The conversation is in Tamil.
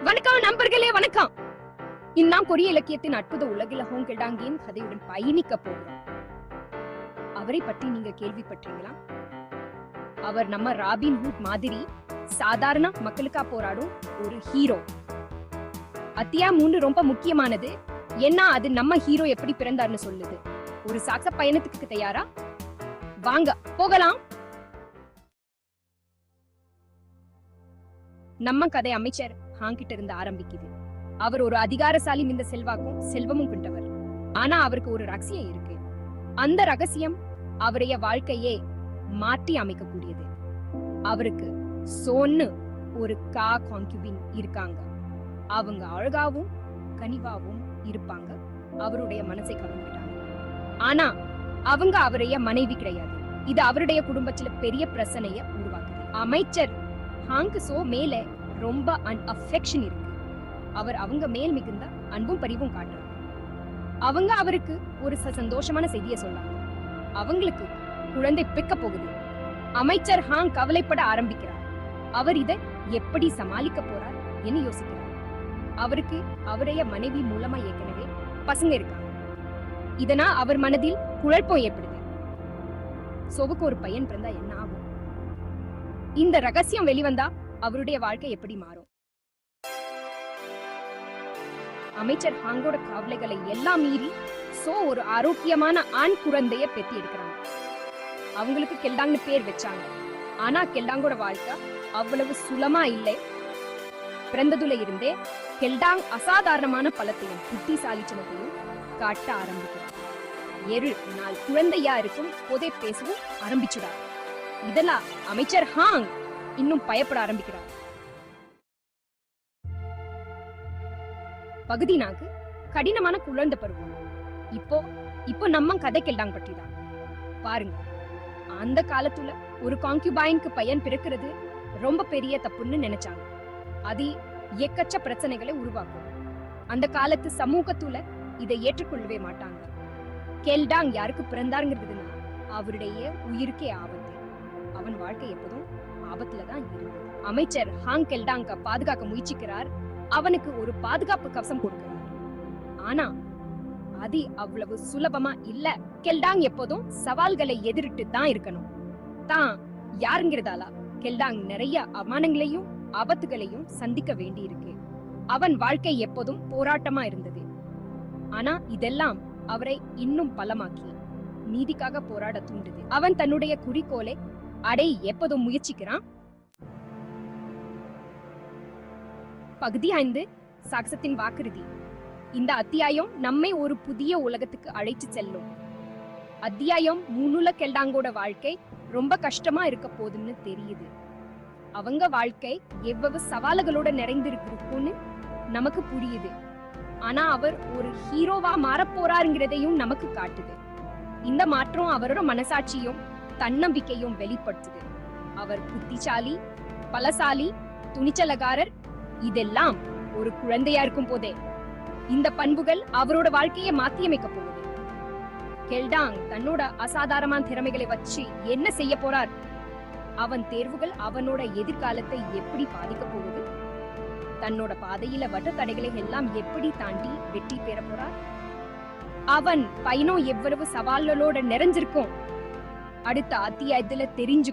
வணக்கம் நண்பர்களே, வணக்கம். இந்நாம் கொரிய இலக்கியத்தின் அற்புத உலகில் ஹோங் கெல்டாங்கின் கதையுடன் பயணிக்க போகிறோம். அவரை பற்றி நீங்க கேள்விப்பட்டீங்களா? அவர் நம்ம ராபின் ஹுட் மாதிரி சாதாரண மக்களுக்கா போராடும் ஒரு ஹீரோ. அத்தியாயம் 3 ரொம்ப முக்கியமானது. ஏன்னா அது நம்ம ஹீரோ எப்படி பிறந்தார்னு சொல்லுது. ஒரு சாகச பயணத்துக்கு தயாரா? வாங்க போகலாம். நம்ம கதை அமைச்சர் ஹாங் கிட்ட இருந்து ஆரம்பிக்குது. அவர் ஒரு அதிகாரசாலி, மிந்த செல்வாக்கும் செல்வமும் கொண்டவர். ஆனா அவருக்கு ஒரு ரகசியம் இருக்கு. அந்த ரகசியம் அவரைய வாழ்க்கையே மாற்றி அமைக்கக்கூடியது. அவருக்கு சோன்னு ஒரு கான்குபின் இருக்காங்க. அவங்க அழகாவும் கனிவாவும் இருப்பாங்க. அவருடைய மனசை கவர்ந்துட்டாங்க. ஆனா அவங்க அவரைய மனைவி கிடையாது. இது அவருடைய குடும்பத்துல பெரிய பிரச்சனைய உருவாக்குது. அமைச்சர் ஹாங்கு சோ மேல ரொம்ப அஃபெக்ஷன் இருக்கு. அவர் அவங்க மேல் மிகுந்த அன்பும் பரிவும் காட்டுறாங்க. அவங்க அவருக்கு ஒரு சந்தோஷமான செய்தியை சொல்றாங்க. அவங்களுக்கு குழந்தை பிறக்க போகுது. அமைச்சர் ஹாங் கவலைப்பட ஆரம்பிக்கிறார். அவர் இதை எப்படி சமாளிக்க போறார் என்று யோசிக்கிறார். அவருக்கு அவரைய மனைவி மூலமா ஏற்கனவே பசங்க இருக்காங்க. இதனா அவர் மனதில் குழப்பம் ஏற்படுது. சோவுக்கு ஒரு பையன் பிறந்தா என்ன ஆகும்? இந்த ரகசியம் வெளிவந்தா அவருடைய வாழ்க்கை எப்படி மாறும்? அமைச்சர் ஹாங்கோட கவலைகளை எல்லாம் மீறி சோ ஒரு ஆரோக்கியமான ஆண் குழந்தைய பெத்தி எடுக்கிறாங்க. அவங்களுக்கு கெல்டாங்னு பேர் வச்சாங்க. ஆனா கெல்டாங்கோட வாழ்க்கை அவ்வளவு சுலமா இல்லை. பிறந்ததுல இருந்தே கெல்டாங் அசாதாரணமான பலத்தையும் புத்திசாலித்தனத்தையும் காட்ட ஆரம்பிக்கிறார். 7 நாள் குழந்தையா இருக்கும் போதே பேசவும் ஆரம்பிச்சுடார். இதெல்லாம் அமைச்சர் ஹாங் இன்னும் பயப்பட ஆரம்பிக்கிறார். பகுதி 4 கடினமான குழந்தை பருவம். இப்போ நம்ம கதை கெல்டாங் பற்றிதான். பாருங்க, அந்த காலத்துல ஒரு கான்குபைனுக்கு பையன் பிறக்கிறது ரொம்ப பெரிய தப்புன்னு நினைச்சாங்க. அது எக்கச்ச பிரச்சனைகளை உருவாக்கும். அந்த காலத்து சமூகத்துல இதை ஏற்றுக்கொள்ளவே மாட்டாங்க. கெல்டாங் யாருக்கு பிறந்தாருங்கிறதுனா அவருடைய உயிருக்கே ஆபத்து. அவன் வாழ்க்கை எப்போதும் ஆபத்துலதான் இருந்தது. அமைச்சர் ஹாங் கெல்டாங்க பாதுகாக்க முயற்சிக்கிறார். அவனுக்கு ஒரு பாதுகாப்பு கவசம் கொடுக்கிறார். ஆனா அது அவ்வளவு சுலபமா இல்ல. கெல்டாங் எப்போதும் சவால்களை எதிரிட்டு தான் இருக்கணும். தான் யாருங்கிறதால கெல்டாங் நிறைய அவமானங்களையும் ஆபத்துகளையும் சந்திக்க வேண்டி இருக்கு. அவன் வாழ்க்கை எப்போதும் போராட்டமா இருந்தது. ஆனா இதெல்லாம் அவரை இன்னும் பலமாக்கி நீதிக்காக போராட தூண்டுது. அவன் தன்னுடைய குறிக்கோளை அடை எப்போதும் முயற்சிக்கிறான். பகுதி 5 சாகசத்தின் வாக்குறுதி. இந்த அத்தியாயம் நம்மை ஒரு புதிய உலகத்துக்கு அழைத்து செல்லும். அத்தியாயம் 3 கெல்டாங்கோட வாழ்க்கை ரொம்ப கஷ்டமா இருக்க போதுன்னு தெரியுது. அவங்க வாழ்க்கை எவ்வளவு சவால்களோட நிறைந்திருக்குன்னு நமக்கு புரியுது. ஆனா அவர் ஒரு ஹீரோவா மாறப் போறாருங்கிறதையும் நமக்கு காட்டுது. இந்த மாற்றம் அவரோட மனசாட்சியும் தன்னம்பிக்கையும் வெளிப்படுத்துது. அவர் புத்திசாலி, பலசாலி, துணிச்சலகாரர். இதெல்லாம் ஒரு குழந்தையா இருக்கும் போதே இந்த பண்புகள் அவரோட வாழ்க்கையை மாத்தியமைக்க போகுது. கெல்டாங் தன்னோட அசாதாரணமான திறமைகளை வச்சு என்ன செய்ய போறார்? அவன் தேர்வுகள் அவனோட எதிர்காலத்தை எப்படி பாதிக்க போகுது? தன்னோட பாதையில வட்ட தடைகளை எல்லாம் எப்படி தாண்டி வெற்றி பெற போறார்? அவன் பயணம் எவ்வளவு சவால்களோட நிறைஞ்சிருக்கும் அடுத்த அத்தியாயத்துல தெரிஞ்சு